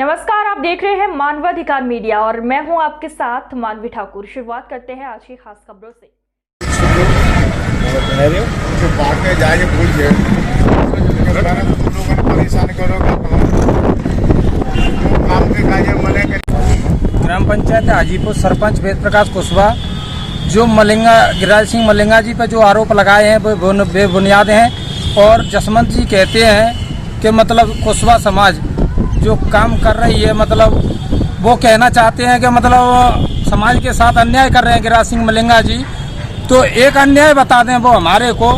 नमस्कार, आप देख रहे हैं मानवाधिकार मीडिया और मैं हूं आपके साथ मानवी ठाकुर। शुरुआत करते हैं आज की खास खबरों से। ग्राम पंचायत हाजीपुर सरपंच वेद प्रकाश कुशवाहा जो गिरिराज सिंह मलिंगा जी पर जो आरोप लगाए हैं वो बेबुनियाद हैं और जसवंत जी कहते हैं कि मतलब कुशवाहा समाज जो काम कर रही है, मतलब वो कहना चाहते हैं कि मतलब समाज के साथ अन्याय कर रहे हैं गिरिराज सिंह मलिंगा जी। तो एक अन्याय बता दें वो हमारे को,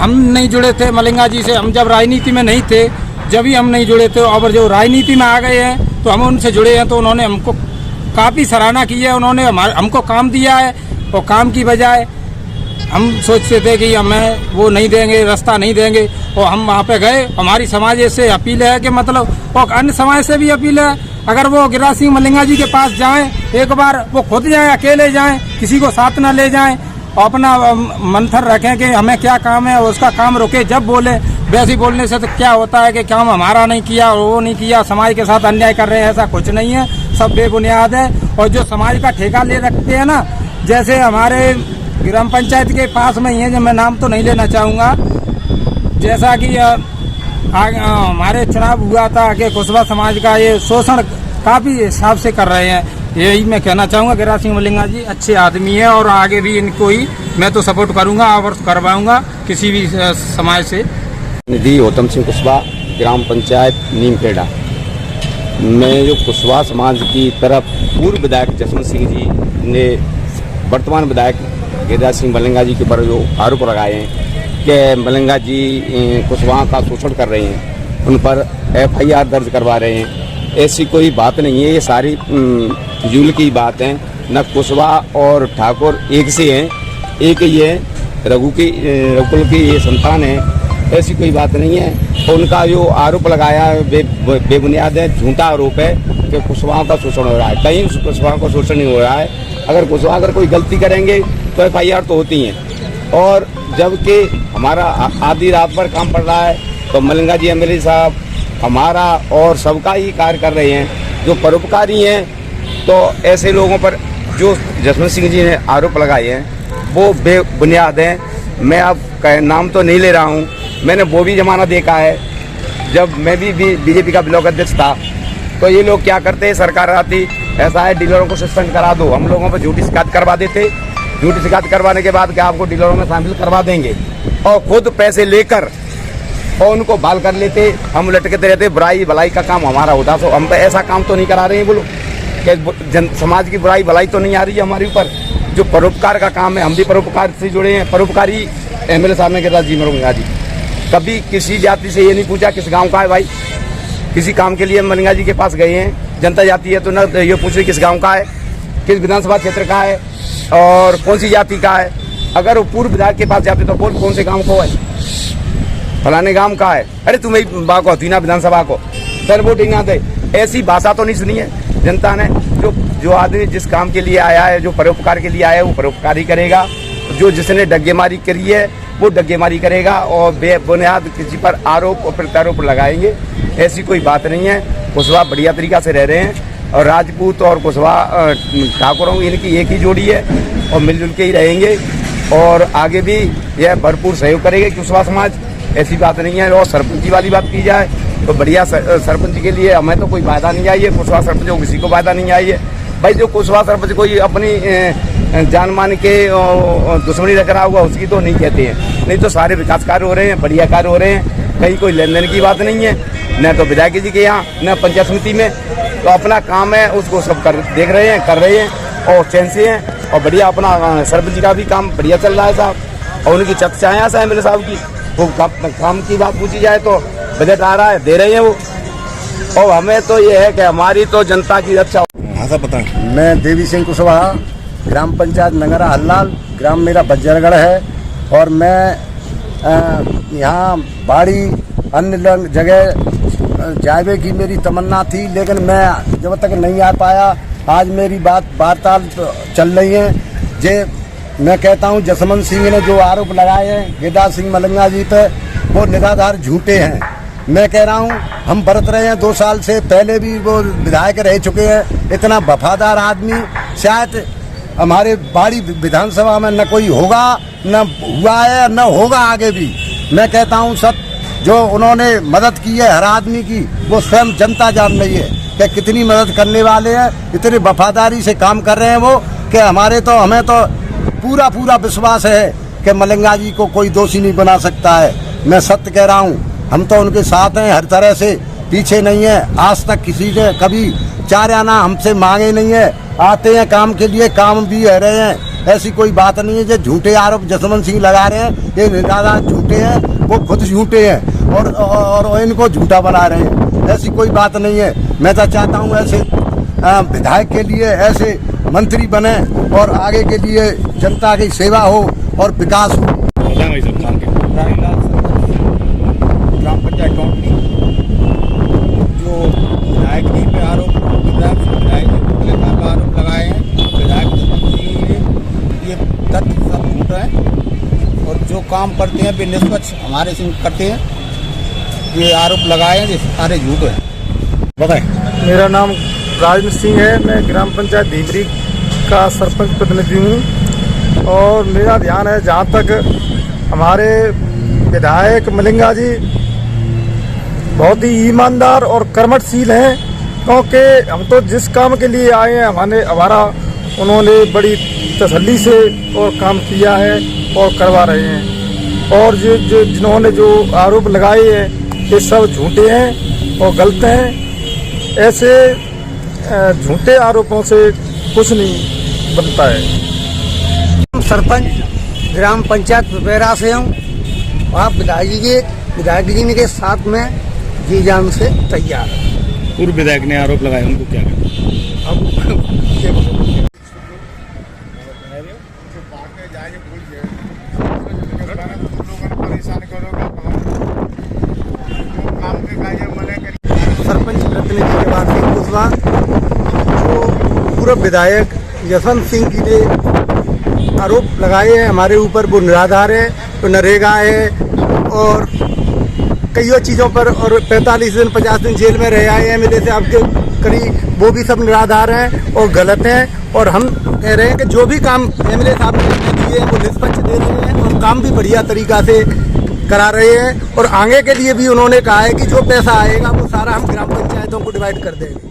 हम नहीं जुड़े थे मलिंगा जी से, हम जब राजनीति में नहीं थे जब ही हम नहीं जुड़े थे, और जो राजनीति में आ गए हैं तो हम उनसे जुड़े हैं। तो उन्होंने हमको काफ़ी सराहना की है, उन्होंने हमको काम दिया है और काम की बजाय हम सोचते थे कि हमें वो नहीं देंगे, रास्ता नहीं देंगे, और हम वहाँ पे गए। हमारी समाज से अपील है कि मतलब और अन्य समाज से भी अपील है, अगर वो गिरिराज सिंह मलिंगा जी के पास जाएं एक बार, वो खुद जाएं, अकेले जाएं, किसी को साथ ना ले जाएं, और अपना मंथन रखें कि हमें क्या काम है, उसका काम रुके। जब बोले वैसे बोलने से तो क्या होता है कि काम हमारा नहीं किया और वो नहीं किया, समाज के साथ अन्याय कर रहे हैं, ऐसा कुछ नहीं है, सब बेबुनियाद है। और जो समाज का ठेका ले रखते हैं ना, जैसे हमारे ग्राम पंचायत के पास में ही है, जब मैं नाम तो नहीं लेना चाहूँगा, जैसा कि हमारे चुनाव हुआ था कि कुशवाहा समाज का ये शोषण काफ़ी हिसाब से कर रहे हैं। यही मैं कहना चाहूँगा, गिरिराज सिंह मलिंगा जी अच्छे आदमी है और आगे भी इनको ही मैं तो सपोर्ट करूँगा और करवाऊँगा किसी भी समाज से। निधि उत्तम सिंह कुशवाहा, ग्राम पंचायत नीमखेड़ा। मैं जो कुशवाहा समाज की तरफ पूर्व विधायक जसवंत सिंह जी ने वर्तमान विधायक गिरिराज सिंह मलिंगा जी के ऊपर जो आरोप लगाए हैं कि मलिंगा जी कुशवाहा का शोषण कर रहे हैं, उन पर FIR दर्ज करवा रहे हैं, ऐसी कोई बात नहीं है। ये सारी जुल की बात है। न कुशवाहा और ठाकुर एक से हैं, एक ही है, रघुकुल की ये संतान है, ऐसी कोई बात नहीं है। उनका जो आरोप लगाया बेबुनियाद है, झूठा आरोप है कि कुशवाहा का शोषण हो रहा है। कहीं कुशवाहा का शोषण नहीं हो रहा है। अगर कुशवाहा अगर कोई गलती करेंगे तो FIR तो होती हैं। और जबकि हमारा आधी रात पर काम पड़ रहा है तो मलिंगा जी MLA साहब हमारा और सबका ही कार्य कर रहे हैं, जो परोपकारी हैं। तो ऐसे लोगों पर जो जसवंत सिंह जी ने आरोप लगाए हैं वो बेबुनियाद हैं। मैं अब नाम तो नहीं ले रहा हूँ, मैंने वो भी जमाना देखा है जब मैं भी BJP का ब्लॉक अध्यक्ष था। तो ये लोग क्या करते हैं, सरकार आती ऐसा है डीलरों को सस्पेंड करा दो, हम लोगों पर झूठी शिकायत करवा देते। झूठी शिकायत करवाने के बाद क्या आपको डीलरों में शामिल करवा देंगे और खुद पैसे लेकर और उनको बाल कर लेते, हम लटकते रहते। बुराई भलाई का काम हमारा होता, तो हम पे ऐसा काम तो नहीं करा रहे हैं बोलो कि समाज की बुराई भलाई तो नहीं आ रही है हमारे ऊपर। जो परोपकार का काम है, हम भी परोपकार से जुड़े हैं। परोपकारी MLA साहब ने गिरिराज जी मलिंगा जी कभी किसी जाति से ये नहीं पूछा किस गाँव का है भाई। किसी काम के लिए मलिंगा जी के पास गए हैं, जनता जाति है तो न ये पूछ रही किस गाँव का है, किस विधानसभा क्षेत्र का है और कौन सी जाति का है। अगर वो पूर्व विधायक के पास जाते तो बोल कौन से गांव को है, फलाने गांव का है, अरे तुम्हें बा को तीना विधानसभा को सर वोटिंग ना दे। ऐसी भाषा तो नहीं सुनी है जनता ने। जो आदमी जिस काम के लिए आया है, जो परोपकार के लिए आया है, वो परोपकारी करेगा। जो जिसने डग्गेमारी करी है वो डग्गेमारी करेगा और बेबुनियाद किसी पर आरोप और प्रत्यारोप लगाएंगे, ऐसी कोई बात नहीं है। कुशवाहा बढ़िया तरीका से रह रहे हैं और राजपूत और कुशवाहा ठाकुरों इनकी एक ही जोड़ी है और मिलजुल के ही रहेंगे और आगे भी यह भरपूर सहयोग करेंगे कुशवाहा समाज, ऐसी बात नहीं है। और सरपंची वाली बात की जाए तो बढ़िया सरपंच के लिए हमें तो कोई फायदा नहीं आई है, कुशवाहा सरपंच को किसी को फायदा नहीं आई है भाई। जो कुशवाहा सरपंच कोई अपनी जान मान के दुश्मनी रख रहा होगा उसकी तो नहीं कहते हैं। नहीं तो सारे विकास कार्य हो रहे हैं, बढ़िया कार्य हो रहे हैं, कहीं कोई लेन देन की बात नहीं है, न तो विधायक जी के यहाँ न पंचायत समिति में। तो अपना काम है उसको सब देख रहे हैं, कर रहे हैं और चैन से हैं और बढ़िया। अपना सरपंच का भी काम बढ़िया चल रहा है साहब, और उनकी चर्चाएँ हैं MLA साहब की। वो काम की बात पूछी जाए तो बजट आ रहा है, दे रहे हैं वो। और हमें तो ये है कि हमारी तो जनता की रक्षा। हाँ सर पता। मैं देवी सिंह कुशवाहा, ग्राम पंचायत नंगरा हल्लाल, ग्राम मेरा बज्जरगढ़ है। और मैं यहाँ बाड़ी अन्य जगह जावे की मेरी तमन्ना थी, लेकिन मैं जब तक नहीं आ पाया। आज मेरी वार्ता चल रही है। मैं कहता हूँ जसवंत सिंह ने जो आरोप लगाए हैं गिरिराज सिंह मलिंगा जी पे, वो निराधार झूठे हैं। मैं कह रहा हूँ हम बरत रहे हैं 2 साल से, पहले भी वो विधायक रह चुके हैं। इतना वफादार आदमी शायद हमारे बाड़ी विधानसभा में न कोई होगा, न हुआ है, न होगा आगे भी। मैं कहता हूँ सब जो उन्होंने मदद की है हर आदमी की, वो स्वयं जनता जान रही है कि कितनी मदद करने वाले हैं। इतनी वफादारी से काम कर रहे हैं वो कि हमें तो पूरा विश्वास है कि मलिंगा जी को कोई दोषी नहीं बना सकता है। मैं सत्य कह रहा हूँ, हम तो उनके साथ हैं, हर तरह से पीछे नहीं है। आज तक किसी ने कभी 4 आना हमसे मांगे नहीं है। आते हैं काम के लिए, काम भी रह रहे हैं। ऐसी कोई बात नहीं है। जो झूठे आरोप जसवंत सिंह लगा रहे हैं, ये निराला झूठे हैं, वो खुद झूठे हैं और इनको झूठा बना रहे हैं। ऐसी कोई बात नहीं है। मैं तो चाहता हूँ ऐसे विधायक के लिए ऐसे मंत्री बने और आगे के लिए जनता की सेवा हो और विकास हो। ग्राम पंचायत टोंटली जो विधायक जी पे आरोप लगाए हैं, विधायक जसवंत सिंह ने, ये तथ्य सब झूठ है और जो काम करते हैं वे निष्पक्ष हमारे सिंह करते हैं। ये आरोप लगाए हैं, ये सारे झूठ है। बताएं। मेरा नाम राजेंद्र सिंह है। मैं ग्राम पंचायत धीमरी का सरपंच प्रतिनिधि हूँ और मेरा ध्यान है जहाँ तक हमारे विधायक मलिंगा जी बहुत ही ईमानदार और कर्मठशील हैं, क्योंकि हम तो जिस काम के लिए आए हैं हमारा उन्होंने बड़ी तसल्ली से और काम किया है और करवा रहे हैं। और जिन्होंने जो आरोप लगाए हैं ये सब झूठे हैं और गलत हैं। ऐसे झूठे आरोपों से कुछ नहीं बनता है। सरपंच ग्राम पंचायत पिपैरा से हूँ। आप विधायक जी के साथ में जी जान से तैयार है। पूर्व विधायक ने आरोप लगाए, उनको क्या सरपंच प्रतिनिधि जवाहर सिंह कुशवाहा, जो पूर्व विधायक जसवंत सिंह जी ने आरोप लगाए हैं हमारे ऊपर, वो निराधार है। तो नरेगा है और कई चीज़ों पर, और 45 दिन 50 दिन जेल में रह आए हैं एमएलए से आपके करीब, वो भी सब निराधार हैं और गलत हैं। और हम कह रहे हैं कि जो भी काम एमएलए साहब ने दिए हैं वो निष्पक्ष दे रहे हैं और काम भी बढ़िया तरीका से करा रहे हैं। और आगे के लिए भी उन्होंने कहा है कि जो पैसा आएगा वो सारा हम ग्राम पंचायतों को डिवाइड कर देंगे।